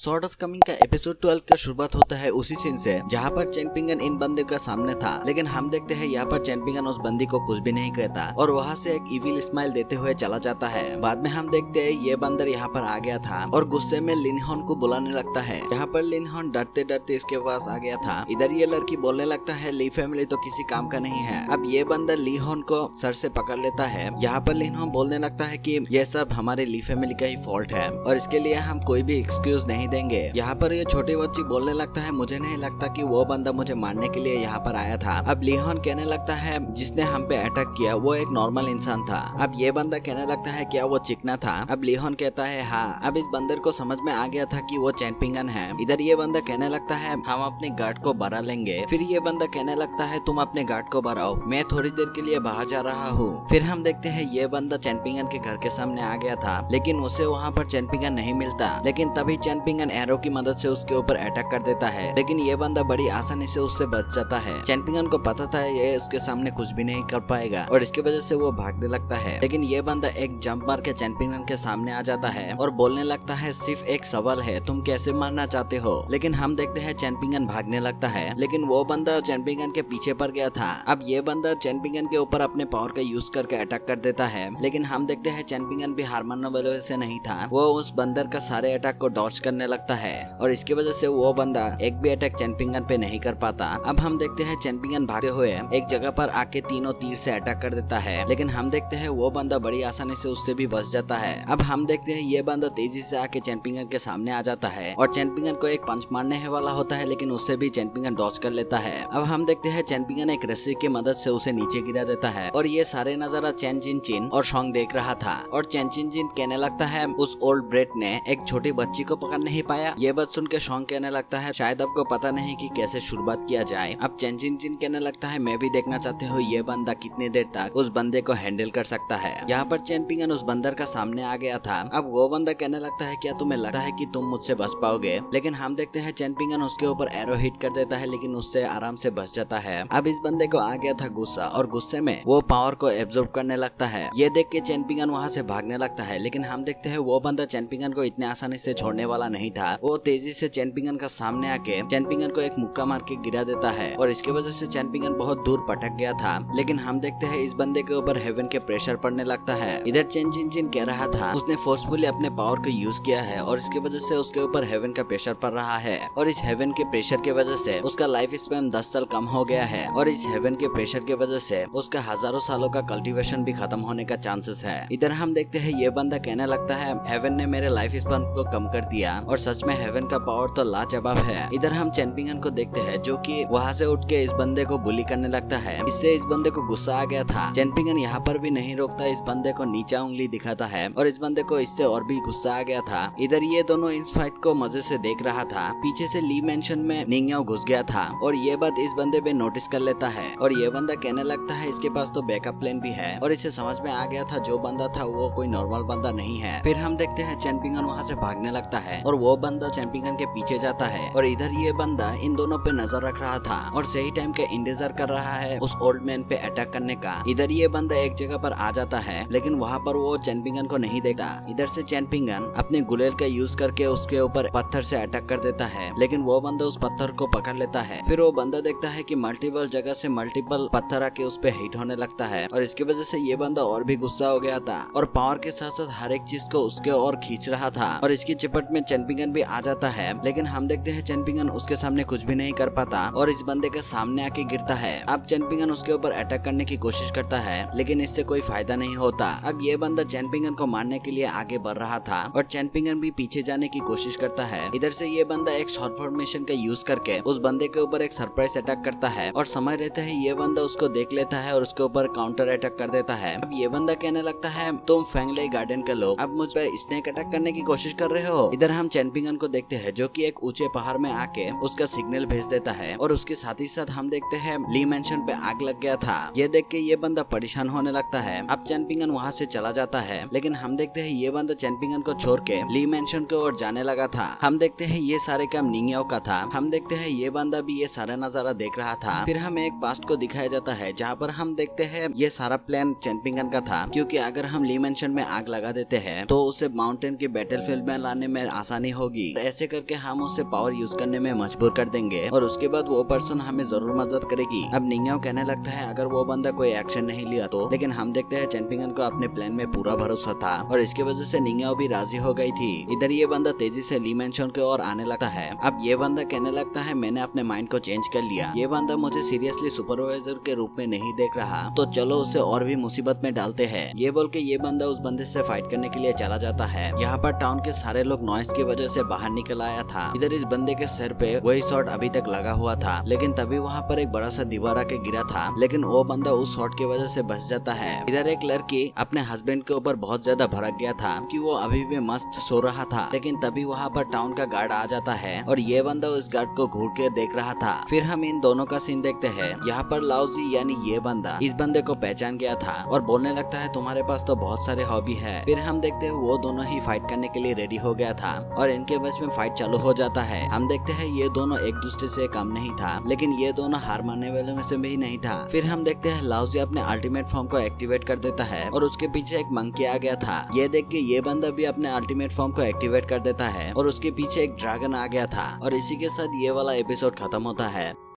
Sort of coming का episode 12 का शुरुआत होता है उसी सीन से जहाँ पर चैन पिंगन इन बंदे का सामने था, लेकिन हम देखते हैं यहाँ पर चैन पिंगन उस बंदी को कुछ भी नहीं कहता और वहाँ से एक इविल स्माइल देते हुए चला जाता है। बाद में हम देखते हैं ये बंदर यहाँ पर आ गया था और गुस्से में लिनहॉन को बुलाने लगता है। यहाँ पर लिनहॉन डरते डरते इसके पास आ गया था। इधर ये लड़की बोलने लगता है ली फैमिली तो किसी काम का नहीं है। अब ये बंदर लिनहॉन को सर से पकड़ लेता है। यहाँ पर लिनहॉन बोलने लगता है कि ये सब हमारे ली फैमिली का ही फॉल्ट है और इसके लिए हम कोई भी एक्सक्यूज नहीं देंगे। यहाँ पर ये छोटी बच्ची बोलने लगता है मुझे नहीं लगता कि वो बंदा मुझे मारने के लिए यहाँ पर आया था। अब लिनहॉन कहने लगता है जिसने हम पे अटैक किया वो एक नॉर्मल इंसान था। अब ये बंदा कहने लगता है क्या वो चिकना था। अब लिनहॉन कहता है हाँ। अब इस बंदर को समझ में आ गया था कि वो चैन पिंगन है। इधर ये बंदा कहने लगता है हम अपने गार्ड को बढ़ा लेंगे। फिर ये बंदा कहने लगता है तुम अपने गार्ड को बढ़ाओ, मैं थोड़ी देर के लिए बाहर जा रहा हूँ। फिर हम देखते हैं ये बंदा चैन पिंगन के घर के सामने आ गया था, लेकिन उसे वहाँ पर चैन पिंगन नहीं मिलता। लेकिन तभी चैन पिंगन एरो की मदद से उसके ऊपर अटैक कर देता है, लेकिन ये बंदा बड़ी आसानी से उससे बच जाता है। चैन पिंगन को पता था ये उसके सामने कुछ भी नहीं कर पाएगा और इसकी वजह से वो भागने लगता है। लेकिन ये बंदा एक जंप मार के चैन पिंगन के सामने आ जाता है और बोलने लगता है सिर्फ एक सवाल है, तुम कैसे मारना चाहते हो। लेकिन हम देखते हैं चैन पिंगन भागने लगता है, लेकिन वो बंदा चैन पिंगन के पीछे पड़ गया था। अब ये बंदा चैन पिंगन के ऊपर अपने पावर का यूज करके अटैक कर देता है, लेकिन हम देखते हैं चैन पिंगन भी हार मानने वाले से नहीं था। वो उस बंदर का सारे अटैक को डॉज करने लगता है और इसकी वजह से वो बंदा एक भी अटैक चैन पिंगन पे नहीं कर पाता। अब हम देखते हैं चैन पिंगन भागते हुए एक जगह पर आके तीनों तीर से अटैक कर देता है, लेकिन हम देखते हैं वो बंदा बड़ी आसानी से उससे भी बच जाता है। अब हम देखते हैं ये बंदा तेजी से आके चैन पिंगन के सामने आ जाता है और चैन पिंगन को एक पंच मारने वाला होता है, लेकिन उससे भी चैन पिंगन डॉज कर लेता है। अब हम देखते हैं चैन पिंगन एक रस्सी की मदद से उसे नीचे गिरा देता है और ये सारे नजारा चैन जिन चिन और शॉन्ग देख रहा था और चैन चिन जिन कहने लगता है उस ओल्ड ब्रेट ने एक छोटी बच्ची को पकड़ नहीं पाया। ये बात सुन के शॉन्ग कहने लगता है शायद आपको पता नहीं कि कैसे शुरुआत किया जाए। अब चैन चिन चिन कहने लगता है मैं भी देखना चाहते हो ये बंदा कितनी देर तक उस बंदे को हैंडल कर सकता है। यहाँ पर चैन पिंगन उस बंदर का सामने आ गया था। अब वो बंदा कहने लगता है क्या तुम्हें लगता है कि तुम मुझसे बच पाओगे, लेकिन हम देखते हैं चैन पिंगन उसके ऊपर एरो हिट कर देता है, लेकिन उससे आराम से बच जाता है। अब इस बंदे को आ गया था गुस्सा और गुस्से में वो पावर को एब्जॉर्ब करने लगता है। ये देख के चैन पिंगन वहाँ से भागने लगता है, लेकिन हम देखते हैं वो बंदा चैन पिंगन को इतने आसानी से छोड़ने वाला नहीं था। वो तेजी से चैन पिंगन का सामने आके चैन पिंगन को एक मुक्का मार के गिरा देता है और इसकी वजह से चैन पिंगन बहुत दूर पटक गया था। लेकिन हम देखते हैं इस बंदे के ऊपर हेवन के प्रेशर पड़ने लगता है। इधर चैन चिन चिन कह रहा था उसने फोर्सफुली अपने पावर को यूज किया है और इसकी वजह से उसके ऊपर हेवन का प्रेशर पड़ रहा है और इस हेवन के प्रेशर की वजह से उसका लाइफ स्पैन 10 साल कम हो गया है और इस हेवन के प्रेशर की वजह से उसका हजारों सालों का कल्टीवेशन भी खत्म होने का चांसेस है। इधर हम देखते हैं ये बंदा कहने लगता है हेवन ने मेरे लाइफ स्पैन को कम कर दिया और सच में हेवन का पावर तो लाजवाब है। इधर हम चैन पिंगन को देखते हैं जो कि वहाँ से उठ के इस बंदे को बुली करने लगता है। इससे इस बंदे को गुस्सा आ गया था। चैन पिंगन यहाँ पर भी नहीं रोकता, इस बंदे को नीचा उंगली दिखाता है और इस बंदे को इससे और भी गुस्सा आ गया था। इधर ये दोनों इस फाइट को मजे से देख रहा था। पीछे से ली मेंशन में निंग्याओ घुस गया था और ये बात इस बंदे पे नोटिस कर लेता है और ये बंदा कहने लगता है इसके पास तो बैकअप प्लान भी है और इसे समझ में आ गया था जो बंदा था वो कोई नॉर्मल बंदा नहीं है। फिर हम देखते हैं चैन पिंगन वहाँ से भागने लगता है और वो बंदा चैन पिंगन के पीछे जाता है और इधर ये बंदा इन दोनों पे नजर रख रहा था और सही टाइम के इंतजार कर रहा है उस ओल्ड मैन पे अटैक करने का। इधर ये बंदा एक जगह पर आ जाता है, लेकिन वहाँ पर वो चैन पिंगन को नहीं देखता। इधर से चैन पिंगन अपने गुलेल का यूज करके उसके ऊपर पत्थर से अटैक कर देता है, लेकिन वो बंदा उस पत्थर को पकड़ लेता है। फिर वो बंदा देखता है कि मल्टीपल जगह से मल्टीपल पत्थर आके उस पे हिट होने लगता है और इसकी वजह से ये बंदा और भी गुस्सा हो गया था और पावर के साथ साथ हर एक चीज को उसके और खींच रहा था और इसकी चिपट में चैन पिंगन भी आ जाता है। लेकिन हम देखते हैं चैन पिंगन उसके सामने कुछ भी नहीं कर पाता और इस बंदे के सामने आके गिरता है। अब चैन पिंगन उसके ऊपर अटैक करने की कोशिश करता है, लेकिन इससे कोई फायदा नहीं होता। अब ये बंदा चैन पिंगन को मारने के लिए आगे बढ़ रहा था और चैन पिंगन भी पीछे जाने की कोशिश करता है। इधर से ये बंदा एक शॉर्ट फॉर्मेशन का यूज करके उस बंदे के ऊपर एक सरप्राइज अटैक करता है और समय रहते ही ये बंदा उसको देख लेता है और उसके ऊपर काउंटर अटैक कर देता है। अब ये बंदा कहने लगता है तुम फेंगले गार्डन के लोग अब मुझ पे स्नेक अटैक करने की कोशिश कर रहे हो। इधर हम चैन पिंगन को देखते हैं जो कि एक ऊंचे पहाड़ में आके उसका सिग्नल भेज देता है और उसके साथ ही साथ हम देखते हैं ली मेंशन पे आग लग गया था। ये देख के ये बंदा परेशान होने लगता है। अब चैन पिंगन वहाँ से चला जाता है, लेकिन हम देखते हैं ये बंदा चैन पिंगन को छोड़ के ली मेंशन की ओर जाने लगा था। हम देखते हैं ये सारे काम निंग्याओ का था। हम देखते हैं ये बंदा भी ये सारा नजारा देख रहा था। फिर हमें एक पास्ट को दिखाया जाता है जहाँ पर हम देखते हैं ये सारा प्लान चैन पिंगन का था, क्योंकि अगर हम ली मेंशन में आग लगा देते हैं तो उसे माउंटेन की बैटलफील्ड में लाने में आसानी लगानी होगी। ऐसे करके हम उससे पावर यूज करने में मजबूर कर देंगे और उसके बाद वो पर्सन हमें जरूर मदद करेगी। अब निंग्याओ कहने लगता है अगर वो बंदा कोई एक्शन नहीं लिया तो, लेकिन हम देखते हैं चैंपिंगन को अपने प्लान में पूरा भरोसा था और इसके वजह से निंग्याओ भी राजी हो गई थी। इधर ये बंदा तेजी से ली मेंशन की ओर आने लगता है। अब ये बंदा कहने लगता है मैंने अपने माइंड को चेंज कर लिया, ये बंदा मुझे सीरियसली सुपरवाइजर के रूप में नहीं देख रहा, तो चलो उसे और भी मुसीबत में डालते हैं। ये बोल के ये बंदा उस बंदे से फाइट करने के लिए चला जाता है। यहाँ पर टाउन के सारे लोग नॉइस की वजह से बाहर निकल आया था। इधर इस बंदे के सिर पे वही शॉट अभी तक लगा हुआ था, लेकिन तभी वहाँ पर एक बड़ा सा दीवार आके गिरा था, लेकिन वो बंदा उस शॉट की वजह से बच जाता है। इधर एक लड़की अपने हस्बैंड के ऊपर बहुत ज्यादा भड़क गया था कि वो अभी भी मस्त सो रहा था, लेकिन तभी वहाँ पर टाउन का गार्ड आ जाता है और ये बंदा उस गार्ड को घूर के देख रहा था। फिर हम इन दोनों का सीन देखते हैं। यहाँ पर लाओजी यानी ये बंदा इस बंदे को पहचान गया था और बोलने लगता है तुम्हारे पास तो बहुत सारे हॉबी है। फिर हम देखते हैं वो दोनों ही फाइट करने के लिए रेडी हो गया था और इनके बीच में फाइट चालू हो जाता है। हम देखते हैं ये दोनों एक दूसरे से कम नहीं था, लेकिन ये दोनों हार मानने वालों में से भी नहीं था। फिर हम देखते हैं लाओजी अपने अल्टीमेट फॉर्म को एक्टिवेट कर देता है और उसके पीछे एक मंकी आ गया था। ये देख के ये बंदा भी अपने अल्टीमेट फॉर्म को एक्टिवेट कर देता है और उसके पीछे एक ड्रैगन आ गया था और इसी के साथ ये वाला एपिसोड खत्म होता है।